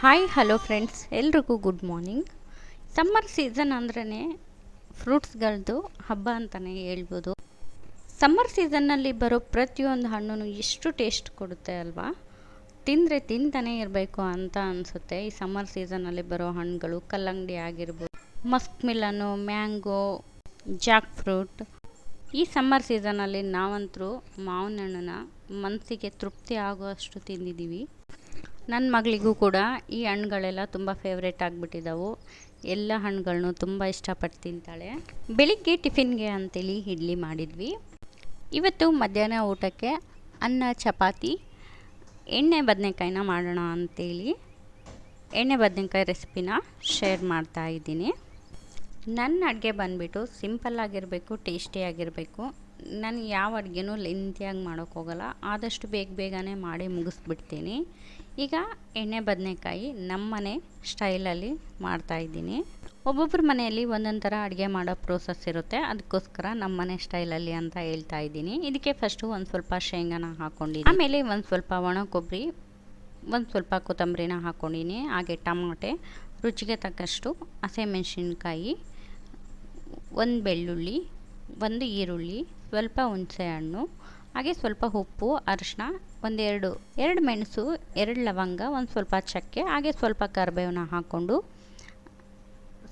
Hi hello friends, ಎಲ್ರಿಗೂ good morning. Summer season ಅಂದ್ರೇ ಫ್ರೂಟ್ಸ್ಗಳದ್ದು ಹಬ್ಬ ಅಂತಲೇ ಹೇಳ್ಬೋದು. ಸಮ್ಮರ್ ಸೀಸನ್ನಲ್ಲಿ ಬರೋ ಪ್ರತಿಯೊಂದು ಹಣ್ಣು ಎಷ್ಟು ಟೇಸ್ಟ್ ಕೊಡುತ್ತೆ ಅಲ್ವಾ. ತಿಂದರೆ ತಿಂತಾನೇ ಇರಬೇಕು ಅಂತ ಅನಿಸುತ್ತೆ. ಈ ಸಮ್ಮರ್ ಸೀಸನ್ನಲ್ಲಿ ಬರೋ ಹಣ್ಣುಗಳು ಕಲ್ಲಂಗಡಿ ಆಗಿರ್ಬೋದು, ಮಸ್ಕ್ ಮಿಲನ್ನು, ಮ್ಯಾಂಗೋ, ಜಾಕ್ ಫ್ರೂಟ್. ಈ ಸಮ್ಮರ್ ಸೀಸನಲ್ಲಿ ನಾವಂತರೂ ಮಾವಿನ ಹಣ್ಣನ್ನ ಮನಸ್ಸಿಗೆ ತೃಪ್ತಿ ಆಗುವಷ್ಟು ತಿಂದಿದ್ದೀವಿ. ನನ್ನ ಮಗಳಿಗೂ ಕೂಡ ಈ ಹಣ್ಣುಗಳೆಲ್ಲ ತುಂಬ ಫೇವ್ರೇಟ್ ಆಗಿಬಿಟ್ಟಿದ್ದಾವೆ. ಎಲ್ಲ ಹಣ್ಣುಗಳನ್ನು ತುಂಬ ಇಷ್ಟಪಟ್ಟು ತಿಂತಾಳೆ. ಬೆಳಿಗ್ಗೆ ಟಿಫಿನ್ಗೆ ಅಂತೇಳಿ ಇಡ್ಲಿ ಮಾಡಿದ್ವಿ. ಇವತ್ತು ಮಧ್ಯಾಹ್ನ ಊಟಕ್ಕೆ ಅನ್ನ, ಚಪಾತಿ, ಎಣ್ಣೆ ಬದನೆಕಾಯಿನ ಮಾಡೋಣ ಅಂತೇಳಿ ಎಣ್ಣೆ ಬದನೆಕಾಯಿ ರೆಸಿಪಿನ ಶೇರ್ ಮಾಡ್ತಾ ಇದ್ದೀನಿ. ನನ್ನ ಅಡುಗೆ ಬಂದುಬಿಟ್ಟು ಸಿಂಪಲ್ಲಾಗಿರಬೇಕು, ಟೇಸ್ಟಿಯಾಗಿರಬೇಕು. ನಾನು ಯಾವ ಅಡುಗೆನೂ ಲೆಂತಿಯಾಗಿ ಮಾಡೋಕ್ಕೋಗಲ್ಲ. ಆದಷ್ಟು ಬೇಗನೆ ಮಾಡಿ ಮುಗಿಸ್ಬಿಡ್ತೀನಿ. ಈಗ ಎಣ್ಣೆ ಬದನೆಕಾಯಿ ನಮ್ಮನೆ ಸ್ಟೈಲಲ್ಲಿ ಮಾಡ್ತಾಯಿದ್ದೀನಿ. ಒಬ್ಬೊಬ್ಬರ ಮನೆಯಲ್ಲಿ ಒಂದೊಂದು ಥರ ಅಡುಗೆ ಮಾಡೋ ಪ್ರೋಸೆಸ್ ಇರುತ್ತೆ. ಅದಕ್ಕೋಸ್ಕರ ನಮ್ಮನೆ ಸ್ಟೈಲಲ್ಲಿ ಅಂತ ಹೇಳ್ತಾ ಇದ್ದೀನಿ. ಇದಕ್ಕೆ ಫಸ್ಟು ಒಂದು ಸ್ವಲ್ಪ ಶೇಂಗಾನ ಹಾಕ್ಕೊಂಡಿದ್ದೀನಿ. ಆಮೇಲೆ ಒಂದು ಸ್ವಲ್ಪ ಒಣ ಕೊಬ್ಬರಿ, ಒಂದು ಸ್ವಲ್ಪ ಕೊತ್ತಂಬರಿನ ಹಾಕ್ಕೊಂಡಿನಿ. ಹಾಗೆ ಟಮಾಟೆ, ರುಚಿಗೆ ತಕ್ಕಷ್ಟು ಹಸಿಮೆಣಸಿನ್ಕಾಯಿ, ಒಂದು ಬೆಳ್ಳುಳ್ಳಿ, ಒಂದು ಈರುಳ್ಳಿ, ಸ್ವಲ್ಪ ಹುಣಸೆ ಹಣ್ಣು, ಹಾಗೆ ಸ್ವಲ್ಪ ಉಪ್ಪು, ಅರಿಶಿನ, ಎರಡು ಮೆಣಸು, 2 ಲವಂಗ, ಒಂದು ಸ್ವಲ್ಪ ಚಕ್ಕೆ, ಹಾಗೆ ಸ್ವಲ್ಪ ಕರಿಬೇವನ್ನ ಹಾಕ್ಕೊಂಡು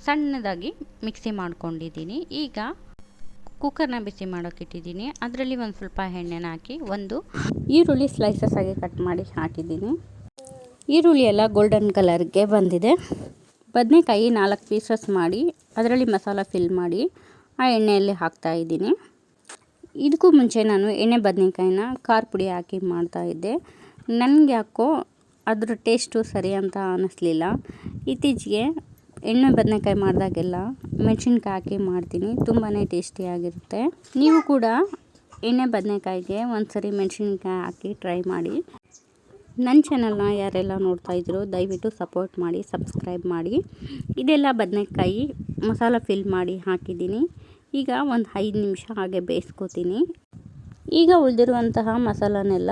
ಸಣ್ಣದಾಗಿ ಮಿಕ್ಸಿ ಮಾಡ್ಕೊಂಡಿದ್ದೀನಿ. ಈಗ ಕುಕ್ಕರ್ನ ಬಿಸಿ ಮಾಡೋಕ್ಕಿಟ್ಟಿದ್ದೀನಿ. ಅದರಲ್ಲಿ ಒಂದು ಸ್ವಲ್ಪ ಎಣ್ಣೆನ ಹಾಕಿ ಒಂದು ಈರುಳ್ಳಿ ಸ್ಲೈಸಸ್ ಆಗಿ ಕಟ್ ಮಾಡಿ ಹಾಕಿದ್ದೀನಿ. ಈರುಳ್ಳಿ ಎಲ್ಲ ಗೋಲ್ಡನ್ ಕಲರ್ಗೆ ಬಂದಿದೆ. ಬದನೆಕಾಯಿ 4 ಪೀಸಸ್ ಮಾಡಿ ಅದರಲ್ಲಿ ಮಸಾಲ ಫಿಲ್ ಮಾಡಿ ಆ ಎಣ್ಣೆಯಲ್ಲಿ ಹಾಕ್ತಾಯಿದ್ದೀನಿ. ಇದಕ್ಕೂ ಮುಂಚೆ ನಾನು ಎಣ್ಣೆ ಬದನೆಕಾಯಿನ ಖಾರ ಪುಡಿ ಹಾಕಿ ಮಾಡ್ತಾಯಿದ್ದೆ. ನನಗೆ ಯಾಕೋ ಅದ್ರ ಟೇಸ್ಟು ಸರಿ ಅಂತ ಅನ್ನಿಸ್ಲಿಲ್ಲ. ಇತ್ತೀಚೆಗೆ ಎಣ್ಣೆ ಬದನೆಕಾಯಿ ಮಾಡಿದಾಗೆಲ್ಲ ಮೆಣಸಿನ್ಕಾಯಿ ಹಾಕಿ ಮಾಡ್ತೀನಿ. ತುಂಬಾ ಟೇಸ್ಟಿಯಾಗಿರುತ್ತೆ. ನೀವು ಕೂಡ ಎಣ್ಣೆ ಬದನೆಕಾಯಿಗೆ ಒಂದು ಸರಿ ಮೆಣಸಿನ್ಕಾಯಿ ಹಾಕಿ ಟ್ರೈ ಮಾಡಿ. ನನ್ನ ಚಾನಲ್ನ ಯಾರೆಲ್ಲ ನೋಡ್ತಾ ಇದ್ದೀರೋ ದಯವಿಟ್ಟು ಸಪೋರ್ಟ್ ಮಾಡಿ, ಸಬ್ಸ್ಕ್ರೈಬ್ ಮಾಡಿ. ಇದೆಲ್ಲ ಬದನೆಕಾಯಿ ಮಸಾಲ ಫಿಲ್ ಮಾಡಿ ಹಾಕಿದ್ದೀನಿ. ಈಗ ಒಂದು 5 ನಿಮಿಷ ಹಾಗೆ ಬೇಯಿಸ್ಕೊತೀನಿ. ಈಗ ಉಳಿದಿರುವಂತಹ ಮಸಾಲನೆಲ್ಲ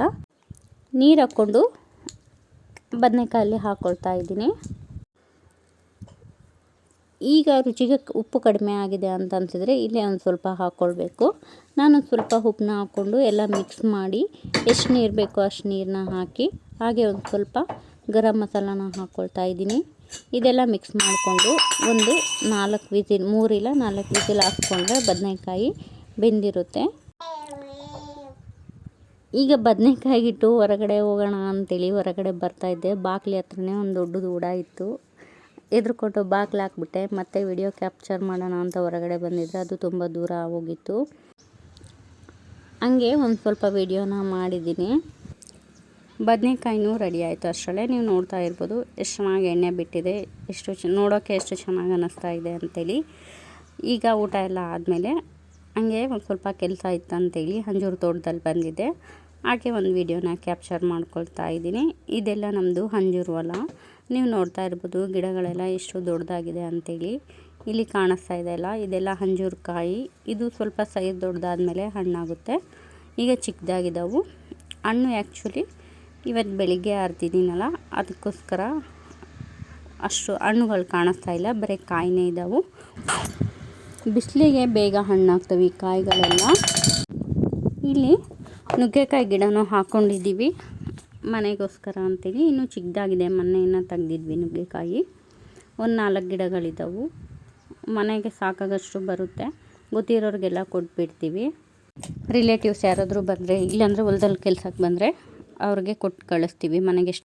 ನೀರು ಹಾಕ್ಕೊಂಡು ಬದನೆಕಾಯಲ್ಲಿ ಹಾಕ್ಕೊಳ್ತಾ ಇದ್ದೀನಿ. ಈಗ ರುಚಿಗೆ ಉಪ್ಪು ಕಡಿಮೆ ಆಗಿದೆ ಅಂತ ಅನಿಸಿದ್ರೆ ಇಲ್ಲೇ ಒಂದು ಸ್ವಲ್ಪ ಹಾಕ್ಕೊಳ್ಬೇಕು. ನಾನೊಂದು ಸ್ವಲ್ಪ ಉಪ್ಪನ್ನ ಹಾಕ್ಕೊಂಡು ಎಲ್ಲ ಮಿಕ್ಸ್ ಮಾಡಿ ಎಷ್ಟು ನೀರು ಬೇಕೋ ಅಷ್ಟು ನೀರನ್ನ ಹಾಕಿ ಹಾಗೆ ಒಂದು ಸ್ವಲ್ಪ ಗರಂ ಮಸಾಲಾನ ಹಾಕ್ಕೊಳ್ತಾ ಇದ್ದೀನಿ. ಇದೆಲ್ಲ ಮಿಕ್ಸ್ ಮಾಡಿಕೊಂಡು ಒಂದು 4 ವಿಸಿಲ್ 3 ಇಲ್ಲ 4 ವಿಸಿಲ್ ಹಾಕ್ಕೊಂಡ್ರೆ ಬದನೆಕಾಯಿ ಬೆಂದಿರುತ್ತೆ. ಈಗ ಬದನೆಕಾಯಿಗಿಟ್ಟು ಹೊರಗಡೆ ಹೋಗೋಣ ಅಂತೇಳಿ ಹೊರಗಡೆ ಬರ್ತಾಯಿದ್ದೆ. ಬಾಗಿಲು ಹತ್ರನೇ ಒಂದು ದೊಡ್ಡದು ಉಡ ಇತ್ತು. ಎದುರುಕೊಟ್ಟು ಬಾಗಿಲು ಹಾಕ್ಬಿಟ್ಟೆ. ಮತ್ತೆ ವಿಡಿಯೋ ಕ್ಯಾಪ್ಚರ್ ಮಾಡೋಣ ಅಂತ ಹೊರಗಡೆ ಬಂದಿದ್ದರೆ ಅದು ತುಂಬ ದೂರ ಹೋಗಿತ್ತು. ಹಂಗೆ ಒಂದು ಸ್ವಲ್ಪ ವಿಡಿಯೋನ ಮಾಡಿದ್ದೀನಿ. ಬದನೆಕಾಯಿನೂ ರೆಡಿ ಆಯಿತು. ಅಷ್ಟರಲ್ಲೇ ನೀವು ನೋಡ್ತಾ ಇರ್ಬೋದು ಎಷ್ಟು ಚೆನ್ನಾಗಿ ಎಣ್ಣೆ ಬಿಟ್ಟಿದೆ, ನೋಡೋಕ್ಕೆ ಎಷ್ಟು ಚೆನ್ನಾಗಿ ಅನ್ನಿಸ್ತಾ ಇದೆ ಅಂತೇಳಿ. ಈಗ ಊಟ ಎಲ್ಲ ಆದಮೇಲೆ ಹಂಗೆ ಒಂದು ಸ್ವಲ್ಪ ಕೆಲಸ ಇತ್ತು ಅಂತೇಳಿ ಹಂಜೂರು ತೋಟದಲ್ಲಿ ಬಂದಿದ್ದೆ. ಹಾಗೆ ಒಂದು ವಿಡಿಯೋನ ಕ್ಯಾಪ್ಚರ್ ಮಾಡ್ಕೊಳ್ತಾ ಇದ್ದೀನಿ. ಇದೆಲ್ಲ ನಮ್ಮದು ಹಂಜೂರು ಹೊಲ. ನೀವು ನೋಡ್ತಾ ಇರ್ಬೋದು ಗಿಡಗಳೆಲ್ಲ ಎಷ್ಟು ದೊಡ್ಡದಾಗಿದೆ ಅಂತೇಳಿ. ಇಲ್ಲಿ ಕಾಣಿಸ್ತಾ ಇದೆ ಅಲ್ಲ, ಇದೆಲ್ಲ ಹಂಜೂರು ಕಾಯಿ. ಇದು ಸ್ವಲ್ಪ ಸೈಜ್ ದೊಡ್ಡದಾದ್ಮೇಲೆ ಹಣ್ಣಾಗುತ್ತೆ. ಈಗ ಚಿಕ್ಕದಾಗಿದ್ದಾವೆ ಹಣ್ಣು. ಆ್ಯಕ್ಚುಲಿ ಇವತ್ತು ಬೆಳಿಗ್ಗೆ ಅರ್ದಿದ್ದೀನಲ್ಲ, ಅದಕ್ಕೋಸ್ಕರ ಅಷ್ಟು ಹಣ್ಣುಗಳು ಕಾಣಿಸ್ತಾ ಇಲ್ಲ, ಬರೀ ಕಾಯಿನೇ ಇದ್ದಾವೆ. ಬಿಸಿಲಿಗೆ ಬೇಗ ಹಣ್ಣಾಗ್ತವೆ ಈ ಕಾಯಿಗಳೆಲ್ಲ. ಇಲ್ಲಿ ನುಗ್ಗೆಕಾಯಿ ಗಿಡನೂ ಹಾಕ್ಕೊಂಡಿದ್ದೀವಿ ಮನೆಗೋಸ್ಕರ ಅಂತೇಳಿ. ಇನ್ನೂ ಚಿಕ್ಕದಾಗಿದೆ, ಮೊನ್ನೆಯನ್ನು ತೆಗ್ದಿದ್ವಿ ನುಗ್ಗೆಕಾಯಿ. ಒಂದು 4 ಗಿಡಗಳಿದ್ದಾವೆ. ಮನೆಗೆ ಸಾಕಾಗಷ್ಟು ಬರುತ್ತೆ. ಗೊತ್ತಿರೋರಿಗೆಲ್ಲ ಕೊಟ್ಬಿಡ್ತೀವಿ. ರಿಲೇಟಿವ್ಸ್ ಯಾರಾದರೂ ಬಂದರೆ, ಇಲ್ಲಾಂದರೆ ಹೊಲದಲ್ಲಿ ಕೆಲ್ಸಕ್ಕೆ ಬಂದರೆ ಅವ್ರಿಗೆ ಕೊಟ್ಟು ಕಳಿಸ್ತೀವಿ. ಮನೆಗೆ